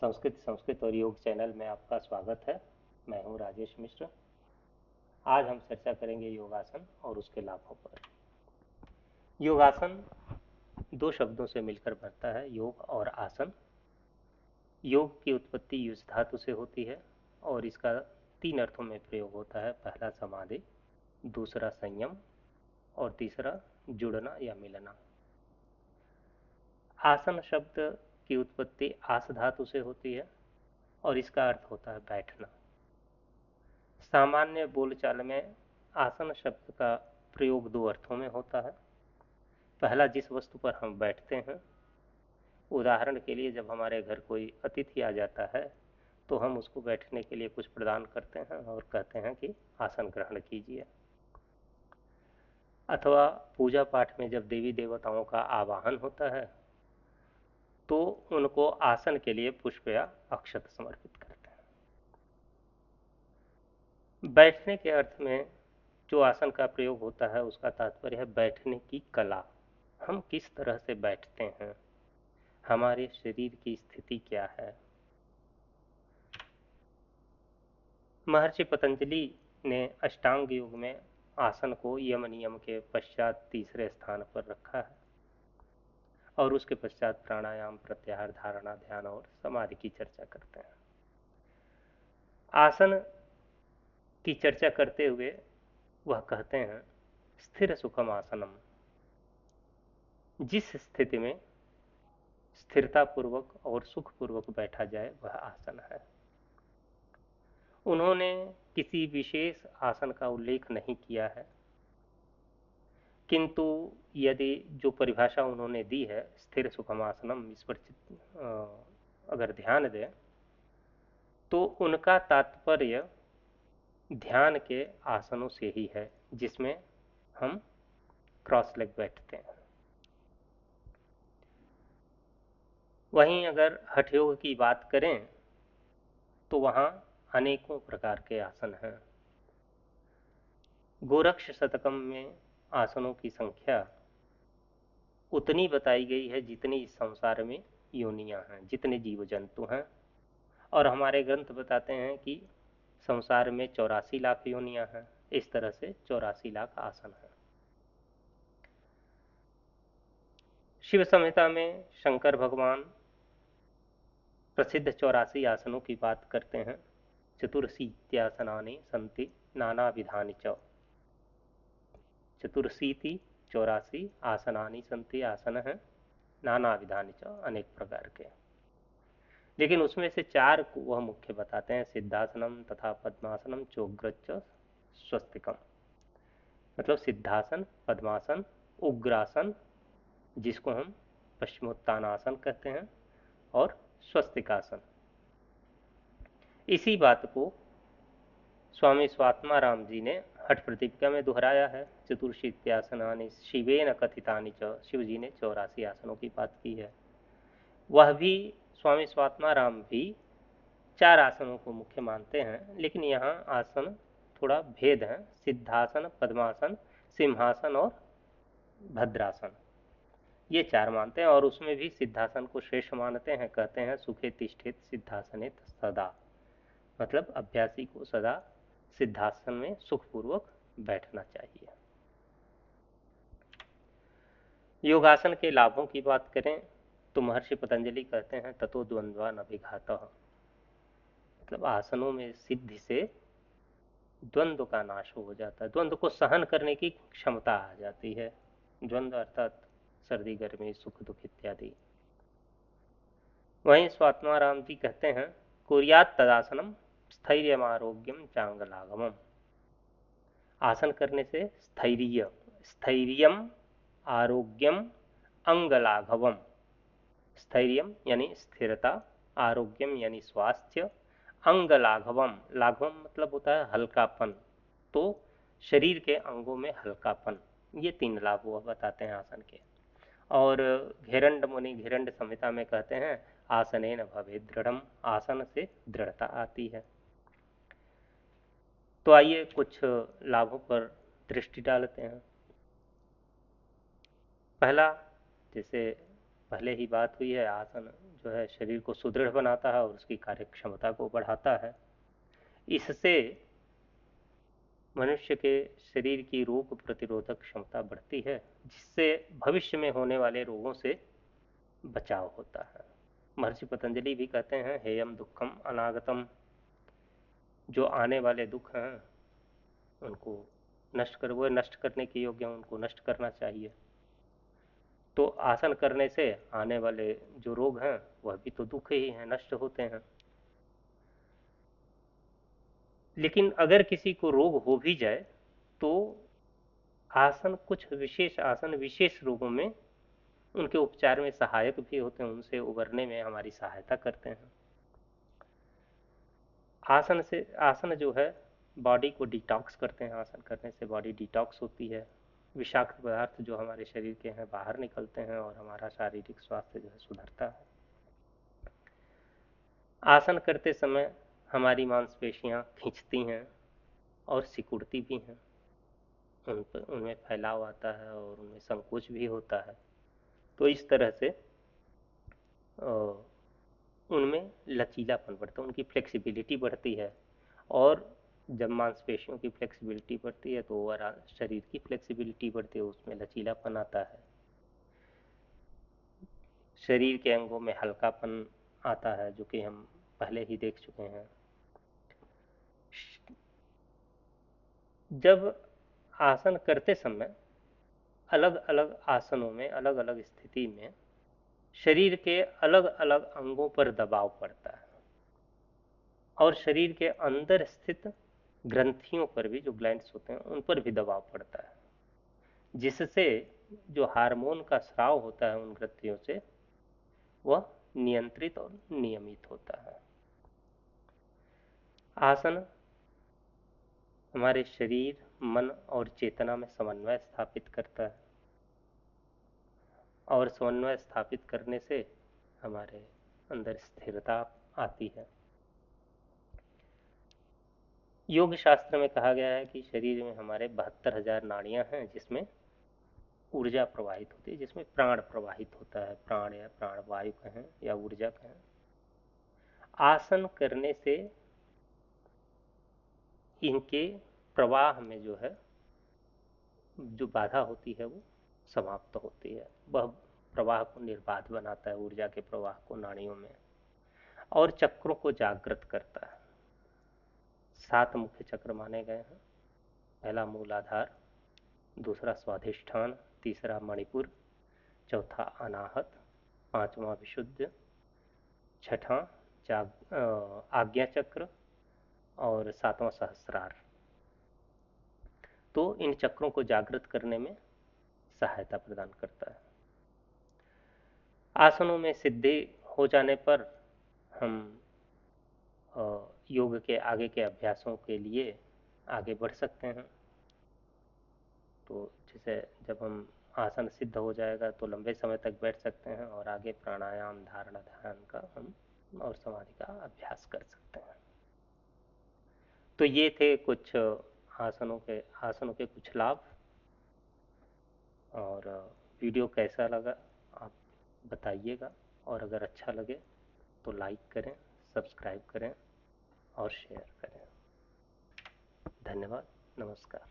संस्कृत और योग चैनल में आपका स्वागत है। मैं हूं राजेश मिश्र। आज हम चर्चा करेंगे योगासन और उसके लाभों पर। योगासन दो शब्दों से मिलकर बनता है, योग और आसन। योग की उत्पत्ति युज धातु से होती है और इसका तीन अर्थों में प्रयोग होता है। पहला समाधि, दूसरा संयम और तीसरा जुड़ना या मिलना। आसन शब्द की उत्पत्ति आस धातु से होती है और इसका अर्थ होता है बैठना। सामान्य बोलचाल में आसन शब्द का प्रयोग दो अर्थों में होता है। पहला, जिस वस्तु पर हम बैठते हैं। उदाहरण के लिए, जब हमारे घर कोई अतिथि आ जाता है तो हम उसको बैठने के लिए कुछ प्रदान करते हैं और कहते हैं कि आसन ग्रहण कीजिए। अथवा पूजा पाठ में जब देवी देवताओं का आवाहन होता है तो उनको आसन के लिए पुष्प या अक्षत समर्पित करते हैं। बैठने के अर्थ में जो आसन का प्रयोग होता है उसका तात्पर्य है बैठने की कला। हम किस तरह से बैठते हैं, हमारे शरीर की स्थिति क्या है। महर्षि पतंजलि ने अष्टांग योग में आसन को यम नियम के पश्चात तीसरे स्थान पर रखा है और उसके पश्चात प्राणायाम, प्रत्याहार, धारणा, ध्यान और समाधि की चर्चा करते हैं। आसन की चर्चा करते हुए वह कहते हैं, स्थिर सुखम आसनम। जिस स्थिति में स्थिरता पूर्वक और सुख पूर्वक बैठा जाए वह आसन है। उन्होंने किसी विशेष आसन का उल्लेख नहीं किया है, किंतु यदि जो परिभाषा उन्होंने दी है स्थिर सुखम आसनम, इस पर अगर ध्यान दें तो उनका तात्पर्य ध्यान के आसनों से ही है जिसमें हम क्रॉस लेग बैठते हैं। वहीं अगर हठ योग की बात करें तो वहां अनेकों प्रकार के आसन हैं। गोरक्ष शतकम में आसनों की संख्या उतनी बताई गई है जितनी इस संसार में योनियां हैं, जितने जीव जंतु हैं। और हमारे ग्रंथ बताते हैं कि संसार में 84 लाख योनियां हैं। इस तरह से 84 लाख आसन हैं। शिव संहिता में शंकर भगवान प्रसिद्ध 84 आसनों की बात करते हैं। चतुर्शीत्यासनानि सन्ति नाना विधानि च। चतुर्शीति 84 आसनानि सन्ति, आसन है नाना विधानि च, अनेक प्रकार के। लेकिन उसमें से चार को वह मुख्य बताते हैं, सिद्धासनम तथा पद्मासनम चोग्रच स्वस्तिकम। मतलब सिद्धासन, पद्मासन, उग्रासन जिसको हम पश्चिमोत्तानासन कहते हैं और स्वस्तिकासन। इसी बात को स्वामी स्वात्माराम जी ने हठ प्रतिज्ञा में दोहराया है। चतुर्शीत्यासनानि शिवेन कथितानि च। शिव जी ने 84 आसनों की बात की है। वह भी स्वामी स्वात्माराम भी 4 आसनों को मुख्य मानते हैं, लेकिन यहाँ आसन थोड़ा भेद है। सिद्धासन, पद्मासन, सिंहासन और भद्रासन, ये 4 मानते हैं और उसमें भी सिद्धासन को श्रेष्ठ मानते हैं। कहते हैं सुखे तिष्ठेत सिद्धासने सदा, मतलब अभ्यासी को सदा सिद्धासन में सुखपूर्वक बैठना चाहिए। योगासन के लाभों की बात करें तो महर्षि पतंजलि कहते हैं ततो द्वंद्वा न विघातः। मतलब आसनों में सिद्धि से द्वंद्व का नाश हो जाता है, द्वंद्व को सहन करने की क्षमता आ जाती है। द्वंद्व अर्थात सर्दी, गर्मी, सुख, दुख इत्यादि। वहीं स्वात्माराम जी कहते हैं कुर्यात् तदासनम स्थैर्यम आरोग्यम चांगलागमम। आसन करने से स्थैर्यम आरोग्यम अंगलाघवम। स्थैर्यम यानी स्थिरता, आरोग्यम यानी स्वास्थ्य, अंगलाघवम, लाघवम मतलब होता है हल्कापन, तो शरीर के अंगों में हल्कापन। ये 3 लाभ वो बताते हैं आसन के। और घेरंड मुनि घेरंड संहिता में कहते हैं आसनेन भवेत् दृढ़म। आसन से दृढ़ता आती है। तो आइए कुछ लाभों पर दृष्टि डालते हैं। पहला, जैसे पहले ही बात हुई है, आसन जो है शरीर को सुदृढ़ बनाता है और उसकी कार्य क्षमता को बढ़ाता है। इससे मनुष्य के शरीर की रोग प्रतिरोधक क्षमता बढ़ती है, जिससे भविष्य में होने वाले रोगों से बचाव होता है। महर्षि पतंजलि भी कहते हैं, हेयम दुखम अनागतम, जो आने वाले दुख हैं उनको वो नष्ट करने के योग्य हैं, उनको नष्ट करना चाहिए। तो आसन करने से आने वाले जो रोग हैं वह भी तो दुख ही हैं, नष्ट होते हैं। लेकिन अगर किसी को रोग हो भी जाए तो आसन, कुछ विशेष आसन विशेष रोगों में उनके उपचार में सहायक भी होते हैं, उनसे उबरने में हमारी सहायता करते हैं। आसन जो है बॉडी को डिटॉक्स करते हैं, आसन करने से बॉडी डिटॉक्स होती है, विषाक्त पदार्थ जो हमारे शरीर के हैं बाहर निकलते हैं और हमारा शारीरिक स्वास्थ्य जो है सुधरता है। आसन करते समय हमारी मांसपेशियां खींचती हैं और सिकुड़ती भी हैं, उनमें फैलाव आता है और उनमें संकोच भी होता है। तो इस तरह से उनमें लचीलापन बढ़ता है, उनकी फ्लेक्सिबिलिटी बढ़ती है। और जब मांसपेशियों की फ्लेक्सिबिलिटी बढ़ती है तो ओवरऑल शरीर की फ्लेक्सिबिलिटी बढ़ती है, उसमें लचीलापन आता है, शरीर के अंगों में हल्कापन आता है, जो कि हम पहले ही देख चुके हैं। जब आसन करते समय अलग अलग आसनों में अलग अलग स्थिति में शरीर के अलग अलग अंगों पर दबाव पड़ता है और शरीर के अंदर स्थित ग्रंथियों पर भी, जो ग्लैंड्स होते हैं उन पर भी दबाव पड़ता है, जिससे जो हार्मोन का स्राव होता है उन ग्रंथियों से वह नियंत्रित और नियमित होता है। आसन हमारे शरीर, मन और चेतना में समन्वय स्थापित करता है और समन्वय स्थापित करने से हमारे अंदर स्थिरता आती है। योग शास्त्र में कहा गया है कि शरीर में हमारे 72,000 नाड़ियां हैं, जिसमें ऊर्जा प्रवाहित होती है, जिसमें प्राण प्रवाहित होता है, प्राण या प्राणवायु कहें या ऊर्जा कहें। आसन करने से इनके प्रवाह में जो है, जो बाधा होती है वो समाप्त होती है, वह प्रवाह को निर्बाध बनाता है, ऊर्जा के प्रवाह को नाड़ियों में, और चक्रों को जागृत करता है। 7 मुख्य चक्र माने गए हैं। पहला मूलाधार, दूसरा स्वाधिष्ठान, तीसरा मणिपुर, चौथा अनाहत, पांचवा विशुद्ध, छठा आज्ञा चक्र और सातवां सहस्रार। तो इन चक्रों को जागृत करने में सहायता प्रदान करता है। आसनों में सिद्धि हो जाने पर हम योग के आगे के अभ्यासों के लिए आगे बढ़ सकते हैं। तो जैसे जब हम आसन सिद्ध हो जाएगा तो लंबे समय तक बैठ सकते हैं और आगे प्राणायाम, धारणा, ध्यान का हम और समाधि का अभ्यास कर सकते हैं। तो ये थे कुछ आसनों के कुछ लाभ। और वीडियो कैसा लगा आप बताइएगा, और अगर अच्छा लगे तो लाइक करें, सब्सक्राइब करें और शेयर करें। धन्यवाद, नमस्कार।